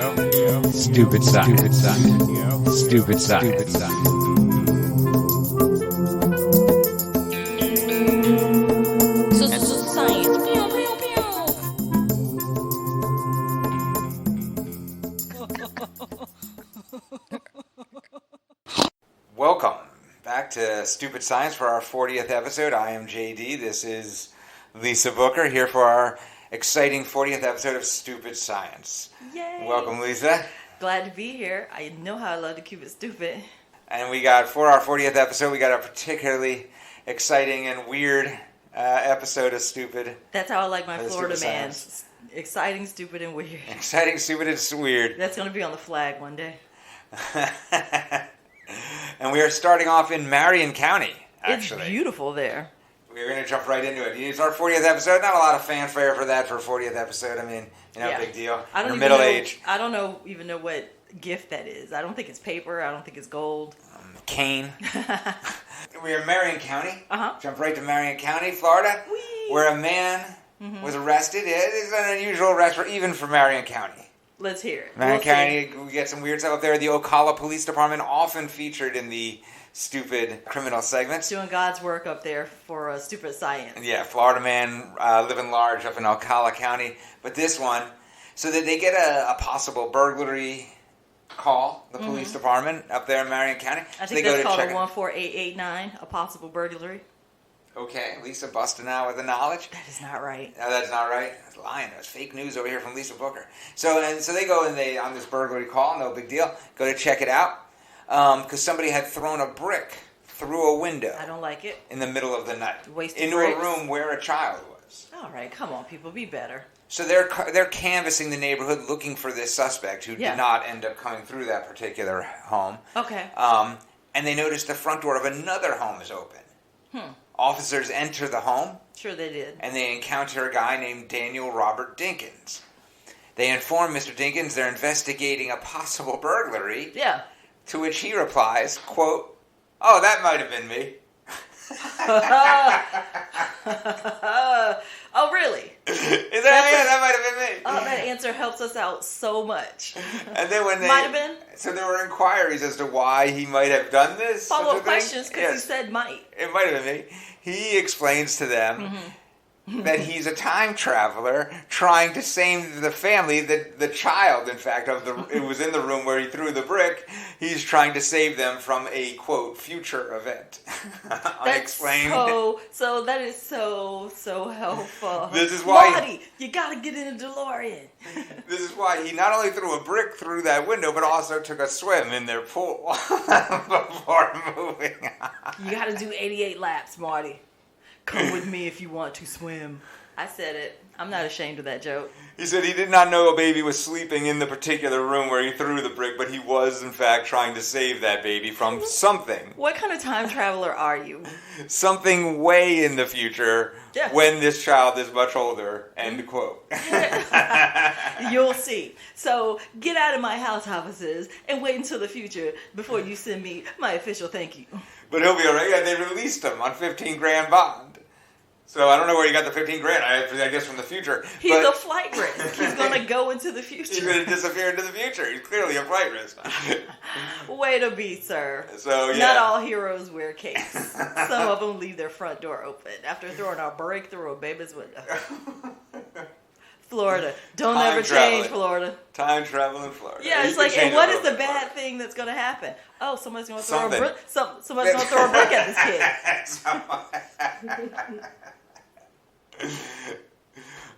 Stupid science. Stupid science. Science. Pew, pew, pew. Welcome back to Stupid Science for our 40th episode. I am JD. This is Lisa Booker here for our exciting 40th episode of Stupid Science. Yay. Welcome, Lisa. Glad to be here. I know how I love to keep it stupid. And we got, for our 40th episode, we got a particularly exciting and weird episode of Stupid. That's how I like my For the Florida Stupid man. Science. Exciting, stupid, and weird. Exciting, stupid, and weird. That's going to be on the flag one day. And we are starting off in Marion County, actually. It's beautiful there. We're going to jump right into it. It's our 40th episode. Not a lot of fanfare for that for a 40th episode. I mean, Yeah. big deal. I don't We're even middle know, age. I don't even know what gift that is. I don't think it's paper. I don't think it's gold. Cane. We are in Marion County. Uh-huh. Jump right to Marion County, Florida, Whee! where a man was arrested. It is an unusual arrest even for Marion County. Let's hear it. Marion We'll see. County, we get some weird stuff up there. The Ocala Police Department, often featured in the stupid criminal segments. Doing God's work up there for stupid science. Yeah, Florida man living large up in Ocala County. But this one, so that they get a possible burglary call, the police department up there in Marion County. I So think they that's go called to a check 14889, a possible burglary. Okay, Lisa busting out with the knowledge. That is not right. No, that's not right. That's lying. That's fake news over here from Lisa Booker. So they go and they on this burglary call, no big deal. Go to check it out because somebody had thrown a brick through a window I don't like it. in the middle of the night Wasted into bricks. a room where a child was. All right, come on, people, be better. So they're canvassing the neighborhood looking for this suspect who Yeah. did not end up coming through that particular home. Okay. And they notice the front door of another home is open. Officers enter the home. Sure they did. And they encounter a guy named Daniel Robert Dinkins. They inform Mr. Dinkins they're investigating a possible burglary, Yeah. to which he replies, quote, "Oh, that might have been me." Oh, really? That might have been me. Oh, that answer helps us out so much. And then when they... Might have been. So there were inquiries as to why he might have done this. such a Follow-up thing. questions because Yes. he said might. It might have been me. He explains to them that he's a time traveler trying to save the family, the child, in fact, it was in the room where he threw the brick. He's trying to save them from a, quote, future event. Unexplained. So that is so helpful. This is why- Marty, you gotta get in a DeLorean. This is why he not only threw a brick through that window, but also took a swim in their pool before moving on. You gotta do 88 laps, Marty. Come with me if you want to swim. I said it. I'm not ashamed of that joke. He said he did not know a baby was sleeping in the particular room where he threw the brick, but he was, in fact, trying to save that baby from something. What kind of time traveler are you? Something way in the future Yeah. when this child is much older, end quote. You'll see. So get out of my house offices and wait until the future before you send me my official thank you. But he'll be all right. Yeah, they released him on $15,000 bond. So I don't know where he got the $15,000. I guess from the future. He's but a flight risk. He's going to go into the he's future. going to disappear into the future. He's clearly a flight risk. Way to be, sir. So, yeah. Not all heroes wear capes. Some of them leave their front door open after throwing a brick through a baby's window. Florida. Don't Time ever traveling. change, Florida. Time travel in Florida. Yeah, You it's can like, change and it what a is little the bit, bad thing that's going to happen? Oh, somebody's going to throw Something. a brick. Somebody's going to throw a brick at this kid.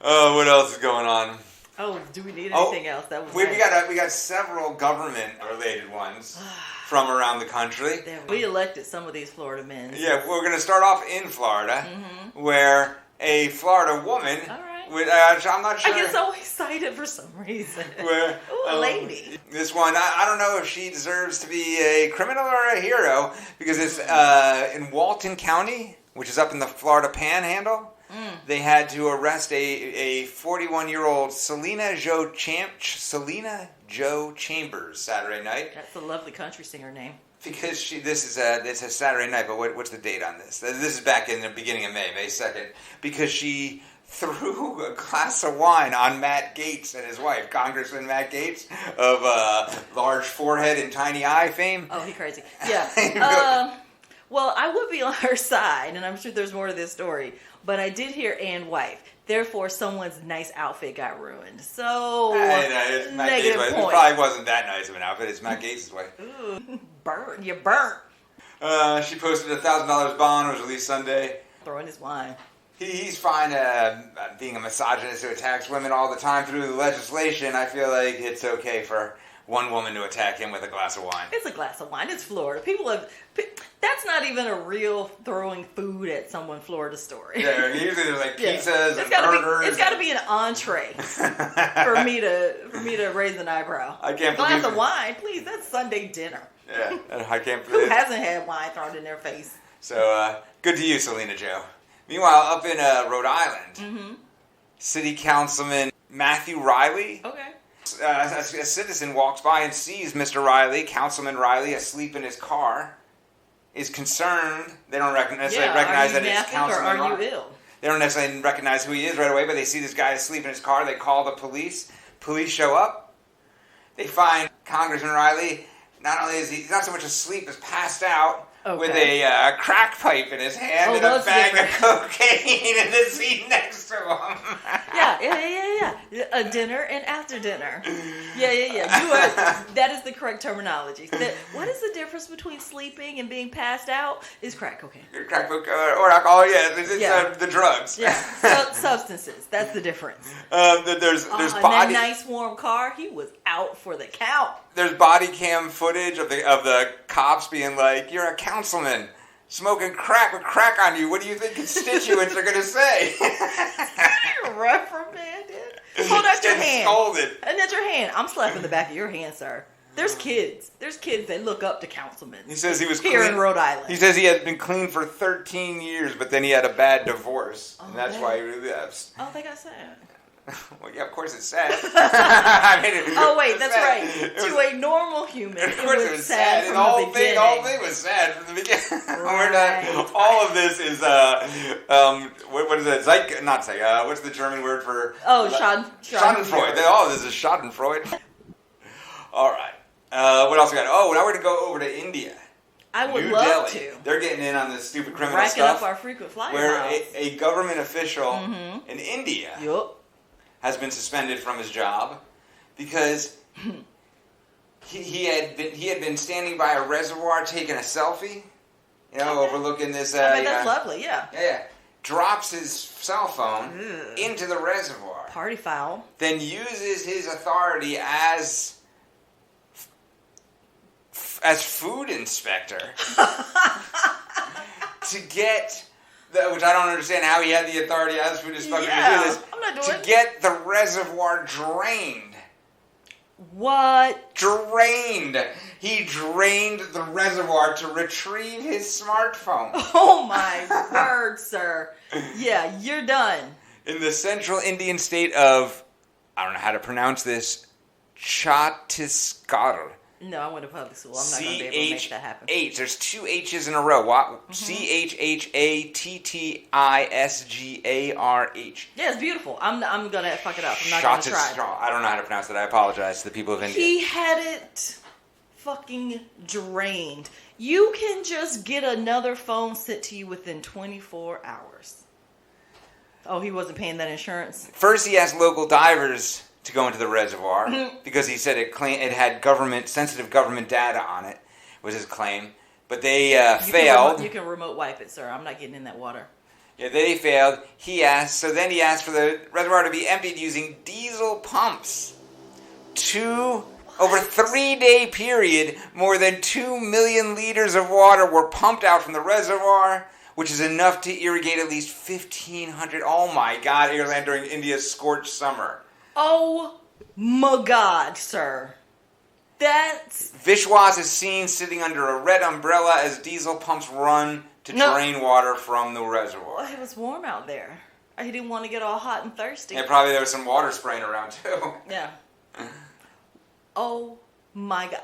Oh, what else is going on? Oh, do we need anything else? That was We nice. got several government-related ones from around the country. We elected some of these Florida men. Yeah, we're going to start off in Florida, where a Florida woman, All right. I'm not sure. I get so excited for some reason. where, Ooh, a lady. This one, I don't know if she deserves to be a criminal or a hero, because it's in Walton County, which is up in the Florida Panhandle. They had to arrest a 41-year-old Selena Joe Chambers Saturday night. That's a lovely country singer name. Because this is Saturday night, but what's the date on this? This is back in the beginning of May 2nd. Because she threw a glass of wine on Matt Gaetz and his wife, Congressman Matt Gaetz of large forehead and tiny eye fame. Oh, he crazy. Yeah. Well, I would be on her side, and I'm sure there's more to this story, but I did hear and wife. Therefore, someone's nice outfit got ruined. So, it's Matt Gaetz' wife. It probably wasn't that nice of an outfit. It's Matt Gaetz' wife. Ooh, burnt. You're burnt. She posted a $1,000 bond, was released Sunday. Throwing his wine. He's fine being a misogynist who attacks women all the time through the legislation. I feel like it's okay for one woman to attack him with a glass of wine. It's a glass of wine. It's Florida. That's not even a real throwing food at someone Florida story. Yeah, usually there's like pizzas and burgers. It's got to be an entree for me to raise an eyebrow. I can't believe glass of wine, please. That's Sunday dinner. Yeah, I can't believe Who hasn't had wine thrown in their face? So, good to you, Selena Joe. Meanwhile, up in Rhode Island, City Councilman Matthew Riley. Okay. A citizen walks by and sees Mr. Riley, Councilman Riley, asleep in his car. Is concerned. They don't necessarily recognize that it's Councilman Riley. Are you ill? They don't necessarily recognize who he is right away, but they see this guy asleep in his car. They call the police. Police show up. They find Congressman Riley. Not only is he not so much asleep as passed out. With a crack pipe in his hand and a bag of cocaine in the seat next to him. Yeah. A dinner and after dinner. Yeah. That is the correct terminology. What is the difference between sleeping and being passed out? Is crack cocaine. Crack cocaine or alcohol, it's the drugs. Yeah, substances. That's the difference. There's in that nice warm car, he was out for the count. There's body cam footage of the cops being like, "You're a councilman smoking crack with crack on you. What do you think constituents are going to say?" Reprimanded. Hold out your hand. Scolded. And that's your hand. I'm slapping the back of your hand, sir. There's kids. There's kids that look up to councilmen. He says he was here clean. In Rhode Island. He says he had been clean for 13 years, but then he had a bad divorce, and that's why he relapsed. Oh, they got sad. Well, yeah, of course it's sad. That's right. To a normal human, of course it was sad. From the whole the beginning. thing was sad from the beginning. Right. All of this is what is it? What's the German word for? Schadenfreude. All of this is Schadenfreude. All right. What else we got? Oh, now we're gonna go over to India. I would New love Delhi. to. They're getting in on this stupid criminal Racking stuff. up our frequent flyer where miles. a government official in India has been suspended from his job because he had been standing by a reservoir taking a selfie, overlooking this. That's lovely, yeah. Yeah. Drops his cell phone into the reservoir. Party foul. Then uses his authority as food inspector to get. Which I don't understand how he had the authority as food inspector to do this. I'm not doing to get the reservoir drained. What? Drained. He drained the reservoir to retrieve his smartphone. Oh my word, sir. Yeah, you're done. In the central Indian state of, I don't know how to pronounce this, Chhattisgarh. No, I went to public school. I'm not going to be able to make that happen. C-H-H. There's two H's in a row. C-H-H-A-T-T-I-S-G-A-R-H. Yeah, it's beautiful. I'm going to fuck it up. I'm not going to try. I don't know how to pronounce it. I apologize to the people of India. He had it fucking drained. You can just get another phone sent to you within 24 hours. Oh, he wasn't paying that insurance? First, he asked local divers to go into the reservoir because he said it had sensitive government data on it, was his claim. But they failed. You can remote wipe it, sir. I'm not getting in that water. Yeah, they failed. Then he asked for the reservoir to be emptied using diesel pumps. Over a 3-day period, more than 2 million liters of water were pumped out from the reservoir, which is enough to irrigate at least 1,500. Oh my God, Ireland during India's scorched summer. Oh my God, sir. That's... Vishwas is seen sitting under a red umbrella as diesel pumps run to drain water from the reservoir. Well, it was warm out there. He didn't want to get all hot and thirsty. Yeah, probably there was some water spraying around too. Yeah. Oh my God.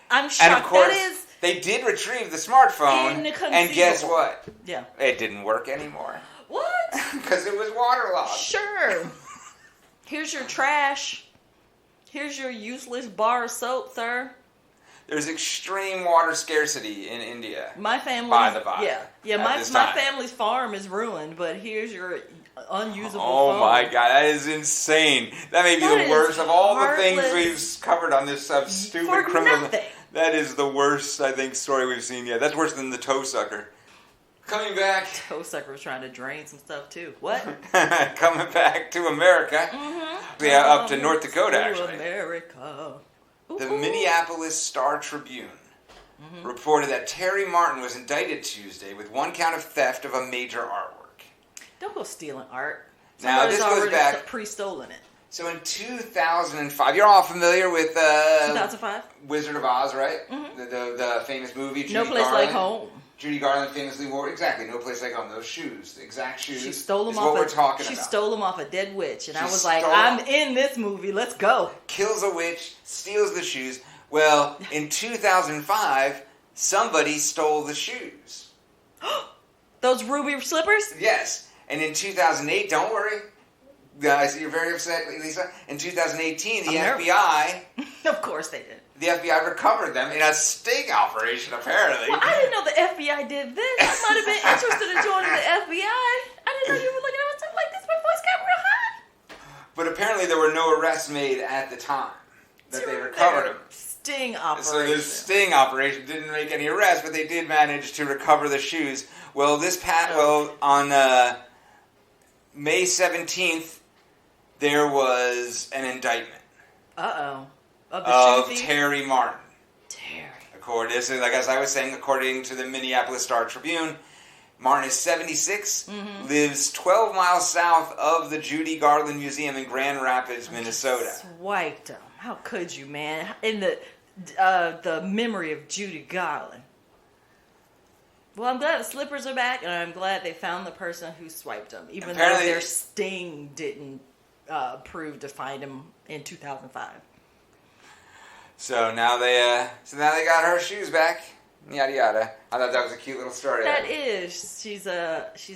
I'm shocked. And of course, they did retrieve the smartphone. And guess what? Yeah. It didn't work anymore. What? Because it was waterlogged. Sure. Here's your trash. Here's your useless bar of soap, sir. There's extreme water scarcity in India. My family, by the by. Yeah. My family's farm is ruined, but here's your unusable phone. Oh my God, that is insane. That may be the worst of all the things we've covered on this stupid criminal. Nothing. That is the worst, I think, story we've seen yet. That's worse than the toe sucker. Coming back. Toe sucker was trying to drain some stuff too. What? Coming back to America. Mm-hmm. Yeah, up to North Dakota, actually. America. The Minneapolis Star-Tribune reported that Terry Martin was indicted Tuesday with one count of theft of a major artwork. Don't go stealing art. Now, this goes back... pre-stolen it. So in 2005, you're all familiar with 2005 Wizard of Oz, right? Mm-hmm. The famous movie. Judy No Place Garland. Like Home. Judy Garland famously wore No Place Like Home. Those shoes, the exact shoes. She stole them is off. What we're talking she about. stole them off a dead witch, and I was like, "I'm in this movie. Let's go." Kills a witch, steals the shoes. Well, in 2005, somebody stole the shoes. Those ruby slippers? Yes, and in 2008, don't worry. I see you're very upset, Lisa. In 2018, the FBI... Of course they did. The FBI recovered them in a sting operation, apparently. Well, I didn't know the FBI did this. I might have been interested in joining the FBI. I didn't know you were looking at stuff like this. My voice got real high. But apparently there were no arrests made at the time that they recovered them. Sting operation. So the sting operation didn't make any arrests, but they did manage to recover the shoes. Well, on May 17th, there was an indictment. Uh-oh. Of Terry Martin. Terry. As I was saying, according to the Minneapolis Star-Tribune, Martin is 76, lives 12 miles south of the Judy Garland Museum in Grand Rapids, Minnesota. Swiped him. How could you, man? In the memory of Judy Garland. Well, I'm glad the slippers are back, and I'm glad they found the person who swiped them, even though their sting didn't prove to find him in 2005. So now they got her shoes back. Yada yada. I thought that was a cute little story. That is. She's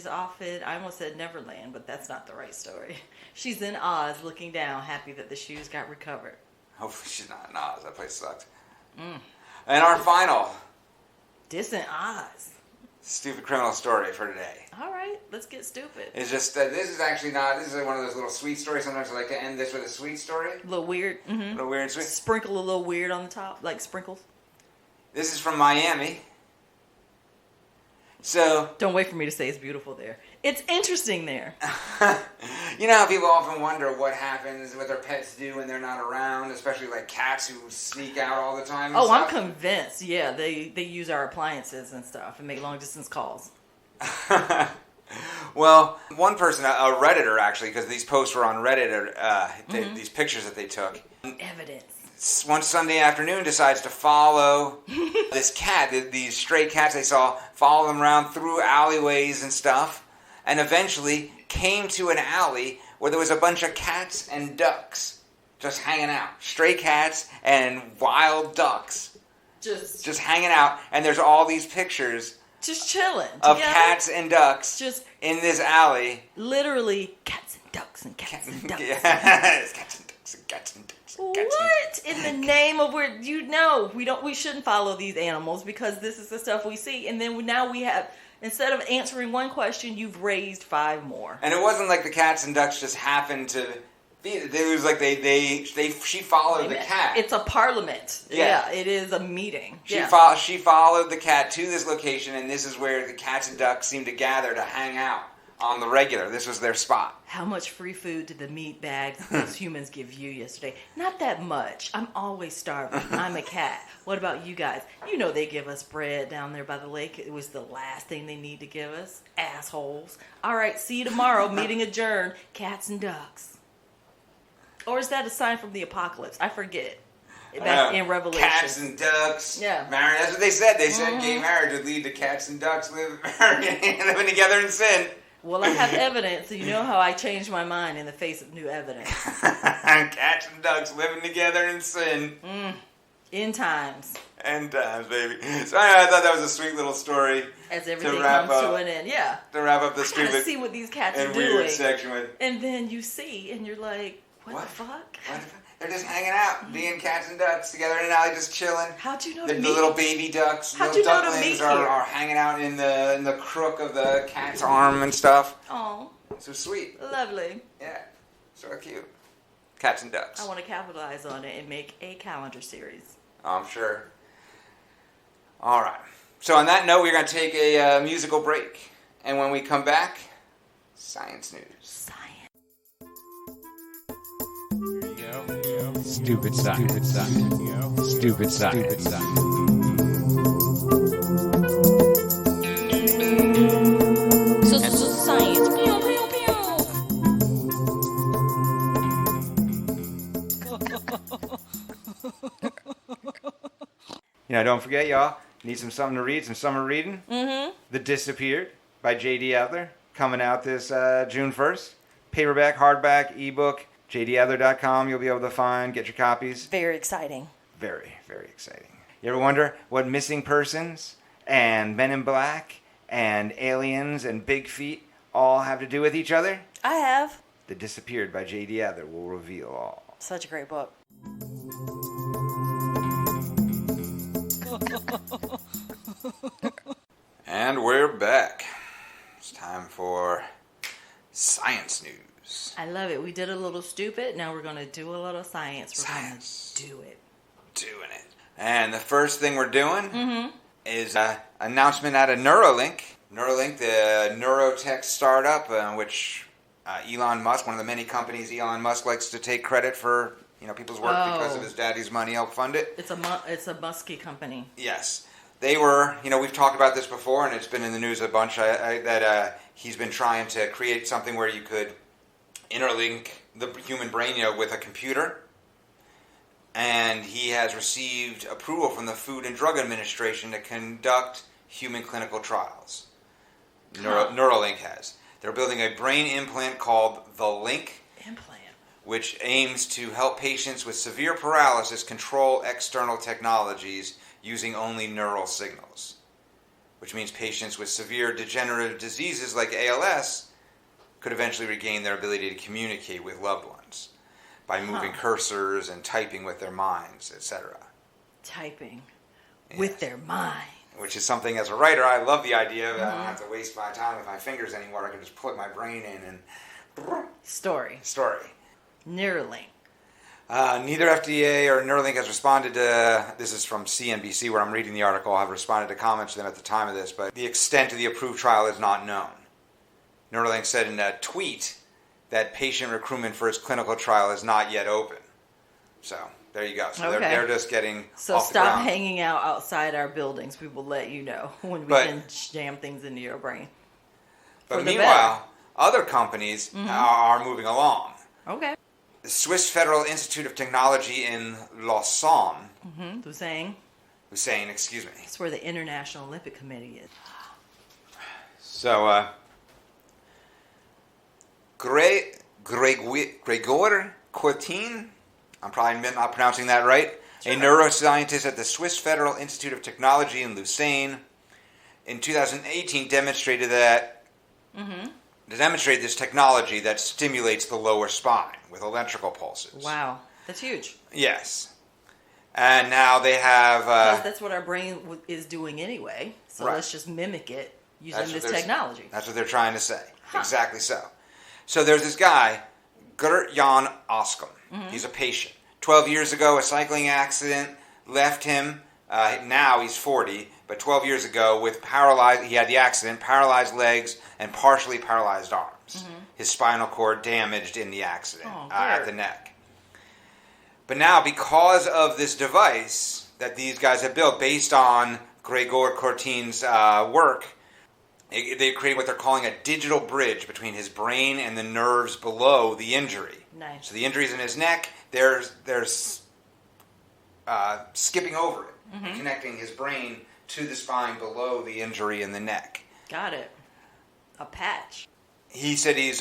off in, I almost said Neverland, but that's not the right story. She's in Oz, looking down, happy that the shoes got recovered. Hopefully she's not in Oz. That place sucked. And our final Distant Oz. Stupid criminal story for today. All right, let's get stupid. It's just that this is one of those little sweet stories. Sometimes I like to end this with a sweet story. A little weird. Mm-hmm. A little weird and sweet. Sprinkle a little weird on the top, like sprinkles. This is from Miami. So... Don't wait for me to say it's beautiful there. It's interesting there. You know how people often wonder what happens, what their pets do when they're not around, especially like cats who sneak out all the time and stuff? I'm convinced. Yeah, they use our appliances and stuff and make long-distance calls. Well, one person, a Redditor actually, because these posts were on Reddit, these pictures that they took. Evidence. One Sunday afternoon decides to follow this cat, these stray cats they saw, follow them around through alleyways and stuff, and eventually came to an alley where there was a bunch of cats and ducks just hanging out. Stray cats and wild ducks. Just hanging out, and there's all these pictures just chilling of together. Cats and ducks just in this alley. Literally cats and ducks and cats and ducks. Yes, cats and ducks and cats and ducks. What in the name of we shouldn't follow these animals because this is the stuff we see, and then now we have, instead of answering one question, you've raised 5 more. And it wasn't like the cats and ducks just happened to be. It was like she followed the cat. It's a parliament. Yeah, it is a meeting. She followed the cat to this location, and this is where the cats and ducks seem to gather to hang out on the regular. This was their spot. How much free food did the meat bags those humans give you yesterday? Not that much. I'm always starving. I'm a cat. What about you guys? You know they give us bread down there by the lake. It was the last thing they need to give us. Assholes. All right, see you tomorrow. Meeting adjourned. Cats and ducks. Or is that a sign from the apocalypse? I forget. Back in Revelation. Cats and ducks. Yeah. Marriage. That's what they said. They said gay marriage would lead to cats and ducks living together in sin. Well, I have evidence, so you know how I changed my mind in the face of new evidence. Cats and ducks living together in sin. End times. End times, baby. So anyway, I thought that was a sweet little story. As everything comes to an end, yeah. To wrap up the I stupid gotta see what these cats are and doing. weird section with. And then you see, and you're like, what? The fuck? What the fuck? They're just hanging out, being cats and ducks together in an alley, just chilling. How'd you know the to meet? little baby ducks, How'd little you know to ducklings meet are hanging out in the crook of the cat's arm and stuff. Oh, so sweet. Lovely. Yeah, so cute. Cats and ducks. I want to capitalize on it and make a calendar series. I'm sure. All right. So on that note, we're going to take a musical break. And when we come back, science news. Science. Stupid science. Stupid science. Science. Pew, pew, pew. Don't forget, y'all. Need something to read, some summer reading? Mm-hmm. The Disappeared by J.D. Adler. Coming out this June 1st. Paperback, hardback, ebook. jdadler.com you'll be able to get your copies. Very exciting. Very, very exciting. You ever wonder what missing persons and Men in Black and aliens and Big Feet all have to do with each other? I have. The Disappeared by J.D. Adler will reveal all. Such a great book. And we're back. It's time for science news. I love it. We did a little stupid. Now we're going to do a little science. We're Science. going to do it. Doing it. And the first thing we're doing is an announcement out of Neuralink. Neuralink, the neurotech startup, which Elon Musk, one of the many companies Elon Musk likes to take credit for, people's work because of his daddy's money helped fund it. It's a Muskie company. Yes. They were, we've talked about this before, and it's been in the news a bunch, that he's been trying to create something where you could interlink the human brain, with a computer. And he has received approval from the Food and Drug Administration to conduct human clinical trials. Neuralink has. They're building a brain implant called the Link. Which aims to help patients with severe paralysis control external technologies using only neural signals. Which means patients with severe degenerative diseases like ALS could eventually regain their ability to communicate with loved ones by moving cursors and typing with their minds, etc. Typing with their mind. Which is something, as a writer, I love the idea of I don't have to waste my time with my fingers anymore. I can just plug my brain in and... Story. Neuralink. Neither FDA or Neuralink has responded to, this is from CNBC where I'm reading the article, have responded to comments to them at the time of this, but the extent of the approved trial is not known. Neuralink said in a tweet that patient recruitment for its clinical trial is not yet open. So, there you go. So they're just getting So off the stop ground. hanging out outside our buildings. We will let you know when we can jam things into your brain. But meanwhile, other companies are moving along. Okay. The Swiss Federal Institute of Technology in Lausanne. Hussein, excuse me. That's where the International Olympic Committee is. So, Gregor Courtin, I'm probably not pronouncing that right, a neuroscientist at the Swiss Federal Institute of Technology in Lausanne, in 2018 demonstrated this technology that stimulates the lower spine with electrical pulses. Wow, that's huge. Yes. And now they have... because that's what our brain is doing anyway, so let's just mimic it using this technology. That's what they're trying to say. Exactly so. So there's this guy, Gert-Jan Oskam. He's a patient. 12 years ago, a cycling accident left him. Now he's 40, but 12 years ago, he had the accident, paralyzed legs, and partially paralyzed arms. His spinal cord damaged in the accident at the neck. But now, because of this device that these guys have built, based on Gregor Courtin's work, they created what they're calling a digital bridge between his brain and the nerves below the injury. Nice. So the injury's in his neck. They're skipping over it, connecting his brain to the spine below the injury in the neck. Got it. A patch. He said this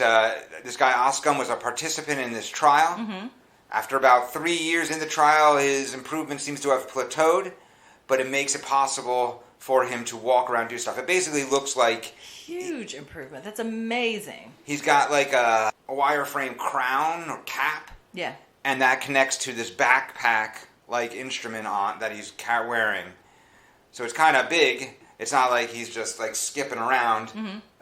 guy Oskam was a participant in this trial. After about 3 years in the trial, his improvement seems to have plateaued, but it makes it possible for him to walk around and do stuff. It basically looks like... Huge improvement. That's amazing. He's got like a wireframe crown or cap. Yeah. And that connects to this backpack-like instrument on that he's wearing. So it's kind of big. It's not like he's just like skipping around,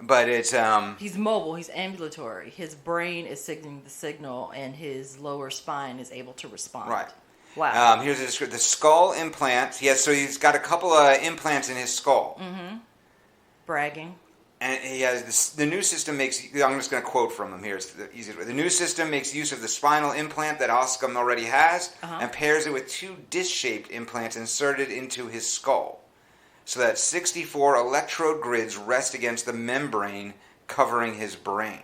but it's... He's mobile. He's ambulatory. His brain is signaling the signal, and his lower spine is able to respond. Right. Wow. Here's a description. The skull implants. So he's got a couple of implants in his skull. Mm-hmm. Bragging. And he has this, the new system makes... I'm just going to quote from him here. It's the easiest way. The new system makes use of the spinal implant that Oskam already has and pairs it with 2 disc-shaped implants inserted into his skull, so that 64 electrode grids rest against the membrane covering his brain.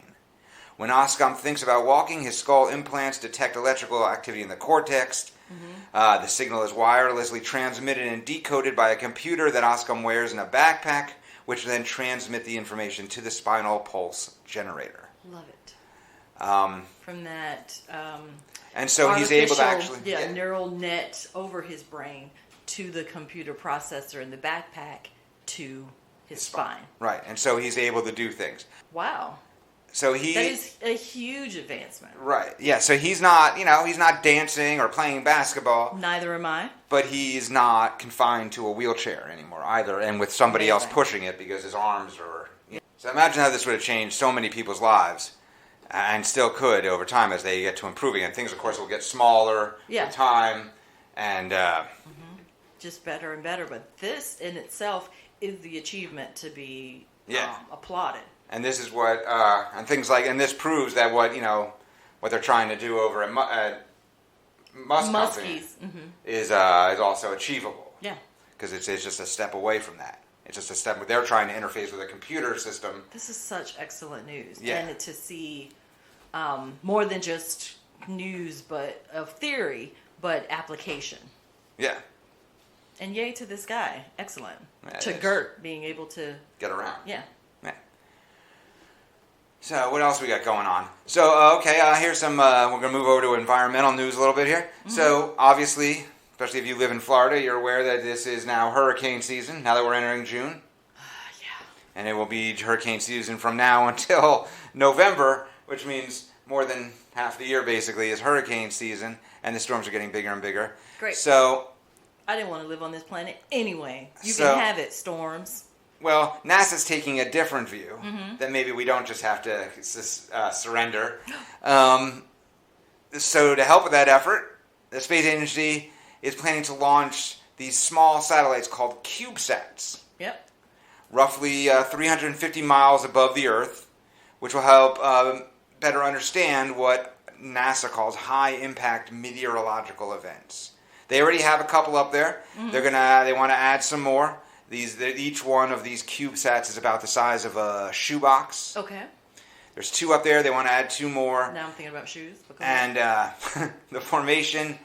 When Oskam thinks about walking, his skull implants detect electrical activity in the cortex. The signal is wirelessly transmitted and decoded by a computer that Oskam wears in a backpack, which then transmit the information to the spinal pulse generator. Love it. From that and so he's able to actually... neural net over his brain to the computer processor in the backpack to his spine. Right, and so he's able to do things. Wow. So that is a huge advancement. Right, yeah, so he's not, he's not dancing or playing basketball. Neither am I. But he's not confined to a wheelchair anymore either, and with somebody else pushing it because his arms are... So imagine how this would have changed so many people's lives, and still could over time as they get to improving. And things, of course, will get smaller with time, and... just better and better, but this in itself is the achievement to be applauded. And this is what, and things like, and this proves that what they're trying to do over at Musk Company is also achievable. Yeah. Because it's just a step away from that. It's just a step, they're trying to interface with a computer system. This is such excellent news. Yeah. And to see more than just news of theory, but application. Yeah. And yay to this guy. Excellent. To Gert being able to... get around. Yeah. So what else we got going on? So, here's some... we're going to move over to environmental news a little bit here. So, obviously, especially if you live in Florida, you're aware that this is now hurricane season, now that we're entering June. Yeah. And it will be hurricane season from now until November, which means more than half the year, basically, is hurricane season, and the storms are getting bigger and bigger. Great. So... I didn't want to live on this planet anyway. You can have it, storms. Well, NASA's taking a different view, that maybe we don't just have to surrender. So to help with that effort, the space agency is planning to launch these small satellites called CubeSats. Yep. Roughly 350 miles above the Earth, which will help better understand what NASA calls high-impact meteorological events. They already have a couple up there. They want to add some more. Each one of these CubeSats is about the size of a shoebox. Okay. There's 2 up there. They want to add 2 more. Now I'm thinking about shoes. And the formation.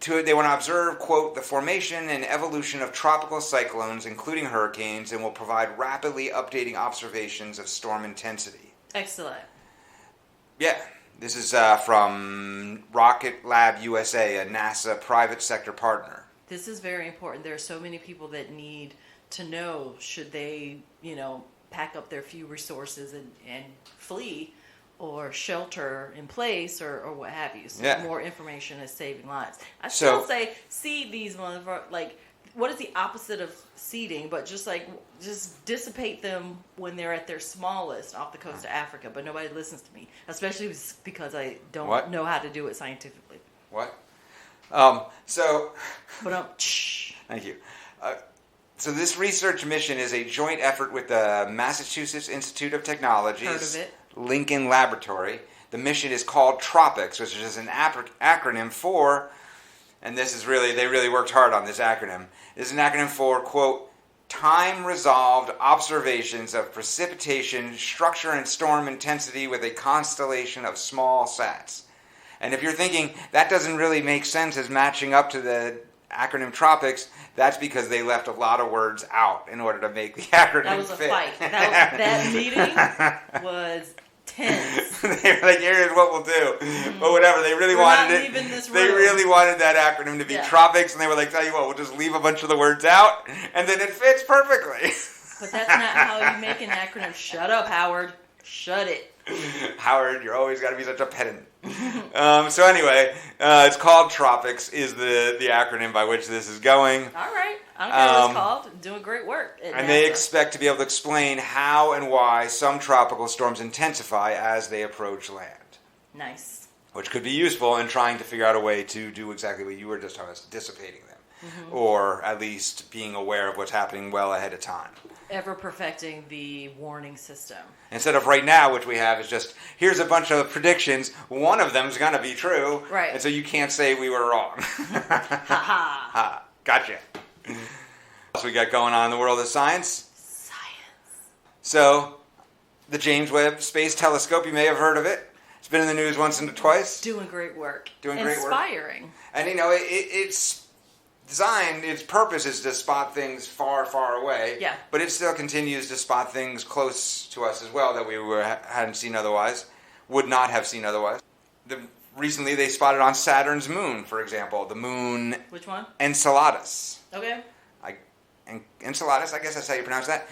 They want to observe, quote, the formation and evolution of tropical cyclones, including hurricanes, and will provide rapidly updating observations of storm intensity. Excellent. Yeah. This is from Rocket Lab USA, a NASA private sector partner. This is very important. There are so many people that need to know, should they, pack up their few resources and flee or shelter in place or what have you. So more information is saving lives. I still say seed these motherfuckers, what is the opposite of seeding? But just dissipate them when they're at their smallest off the coast of Africa. But nobody listens to me, especially because I don't know how to do it scientifically. What? But Thank you. So this research mission is a joint effort with the Massachusetts Institute of Technology's Heard of it. Lincoln Laboratory. The mission is called TROPICS, which is an acronym for, and this is they really worked hard on this acronym. This is an acronym for, quote, time-resolved observations of precipitation, structure, and storm intensity with a constellation of small sats. And if you're thinking, that doesn't really make sense as matching up to the acronym TROPICS, that's because they left a lot of words out in order to make the acronym fit. That was a fight. That meeting was Intense. They were like, here's what we'll do. But whatever, they really We're wanted not it. leaving this They room. really wanted that acronym to be Tropics, and they were like, tell you what, we'll just leave a bunch of the words out, and then it fits perfectly. But that's not how you make an acronym. Shut up, Howard. Shut it. Howard, you're always got to be such a pedant. So anyway, it's called Tropics is the acronym by which this is going. All right. I don't care what it's called. Doing great work. At And NASA. they expect to be able to explain how and why some tropical storms intensify as they approach land. Nice. Which could be useful in trying to figure out a way to do exactly what you were just talking about, dissipating them. Or at least being aware of what's happening well ahead of time. Ever perfecting the warning system. Instead of right now, which we have is just, here's a bunch of predictions, one of them's going to be true. Right. And so you can't say we were wrong. Ha ha. Ha, gotcha. What we got going on in the world of science? Science. So, the James Webb Space Telescope, you may have heard of it. It's been in the news once and twice. Doing great work. Doing great work. Inspiring. And you know, it's designed, its purpose is to spot things far, far away. Yeah. But it still continues to spot things close to us as well that we hadn't seen otherwise, would not have seen otherwise. Recently they spotted on Saturn's moon, for example, the moon Which one? Enceladus. Okay. Enceladus, I guess that's how you pronounce that,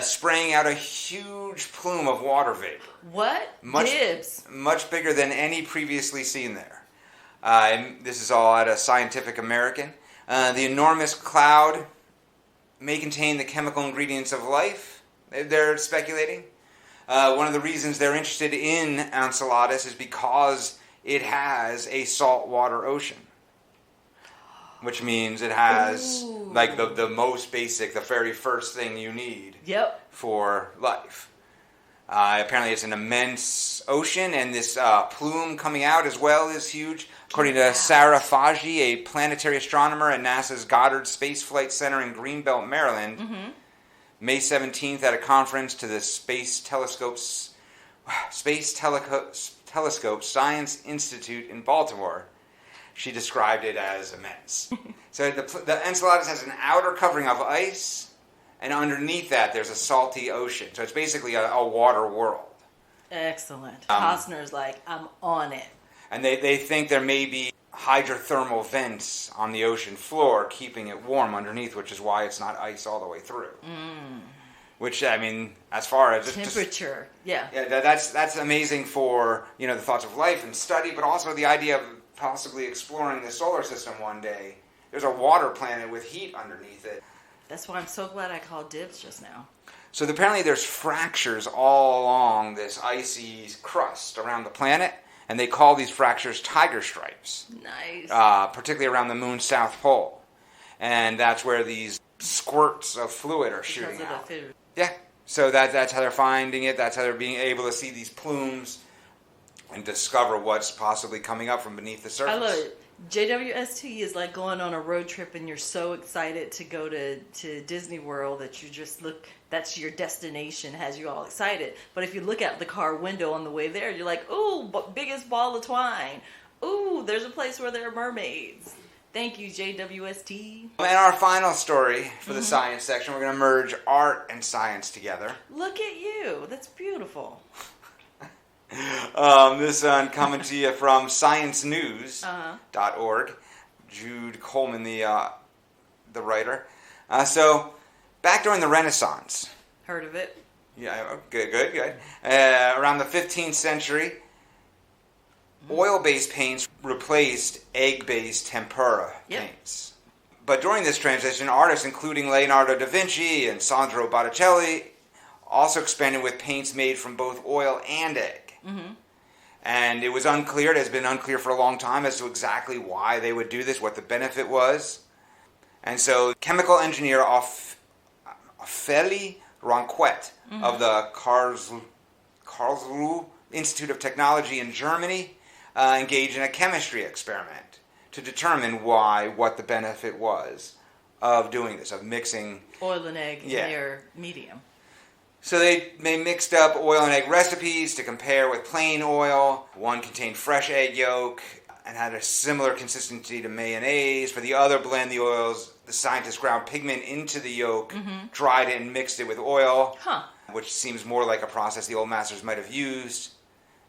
spraying out a huge plume of water vapor. What? Dibs. Much bigger than any previously seen there. And this is all at a Scientific American. The enormous cloud may contain the chemical ingredients of life, they're speculating. One of the reasons they're interested in Enceladus is because it has a saltwater ocean. Which means it has like the most basic, the very first thing you need for life. Apparently it's an immense ocean, and this plume coming out as well is huge. According to Sarah Faggi, a planetary astronomer at NASA's Goddard Space Flight Center in Greenbelt, Maryland, May 17th at a conference to the Space Telescope Science Institute in Baltimore, she described it as immense. So the Enceladus has an outer covering of ice, and underneath that there's a salty ocean. So it's basically a water world. Excellent. Costner's like, I'm on it. And they think there may be hydrothermal vents on the ocean floor keeping it warm underneath, which is why it's not ice all the way through. Which, I mean, as far as... Temperature, yeah, that's amazing for, the thoughts of life and study, but also the idea of possibly exploring the solar system one day. There's a water planet with heat underneath it. That's why I'm so glad I called dibs just now. So apparently there's fractures all along this icy crust around the planet, and they call these fractures tiger stripes. Nice. Particularly around the moon's south pole. And that's where these squirts of fluid are shooting out. Yeah. So that's how they're finding it. That's how they're being able to see these plumes and discover what's possibly coming up from beneath the surface. I love it. JWST is like going on a road trip and you're so excited to go to Disney World that you just look, that's your destination, has you all excited. But if you look out the car window on the way there, you're like, ooh, biggest ball of twine. Ooh, there's a place where there are mermaids. Thank you, JWST. And our final story for the science section, we're going to merge art and science together. Look at you. That's beautiful. This one coming to you from sciencenews.org. Jude Coleman, the writer. So, back during the Renaissance. Heard of it? Yeah, good. Around the 15th century, oil-based paints replaced egg-based tempera paints. But during this transition, artists including Leonardo da Vinci and Sandro Botticelli also expanded with paints made from both oil and egg. And it was unclear, it has been unclear for a long time as to exactly why they would do this, what the benefit was. And so chemical engineer Ophélie Ronquet of the Karlsruhe Institute of Technology in Germany engaged in a chemistry experiment to determine what the benefit was of doing this, of mixing oil and egg in their medium. So they mixed up oil and egg recipes to compare with plain oil. One contained fresh egg yolk and had a similar consistency to mayonnaise. For the other blend, the oils, the scientists ground pigment into the yolk, dried it and mixed it with oil, which seems more like a process the old masters might have used.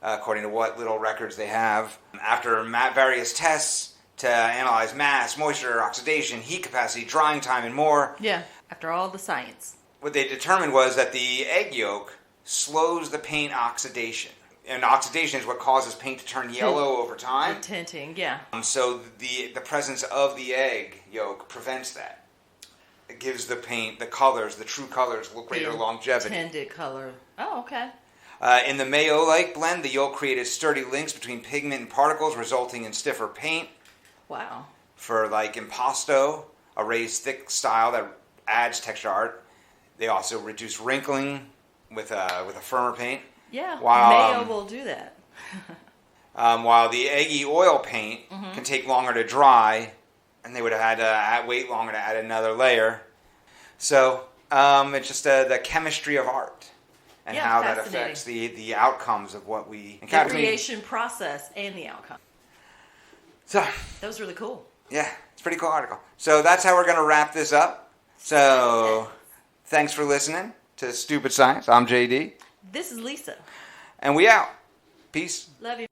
according to what little records they have. After various tests to analyze mass, moisture, oxidation, heat capacity, drying time, and more. Yeah, after all the science. What they determined was that the egg yolk slows the paint oxidation. And oxidation is what causes paint to turn yellow over time. The tinting, yeah. So the presence of the egg yolk prevents that. It gives the paint, the colors, the true colors, greater longevity. Tinted color. Oh, okay. In the Mayo-like blend, the yolk created sturdy links between pigment and particles, resulting in stiffer paint. Wow. For like impasto, a raised thick style that adds texture art. They also reduce wrinkling with a firmer paint. Yeah, while, Mayo will do that. While the eggy oil paint can take longer to dry, and they would have had to wait longer to add another layer. So it's just the chemistry of art and how that affects the outcomes of what we encounter. The creation process and the outcome. So that was really cool. Yeah, it's a pretty cool article. So that's how we're going to wrap this up. So thanks for listening to Stupid Science. I'm JD. This is Lisa. And we out. Peace. Love you.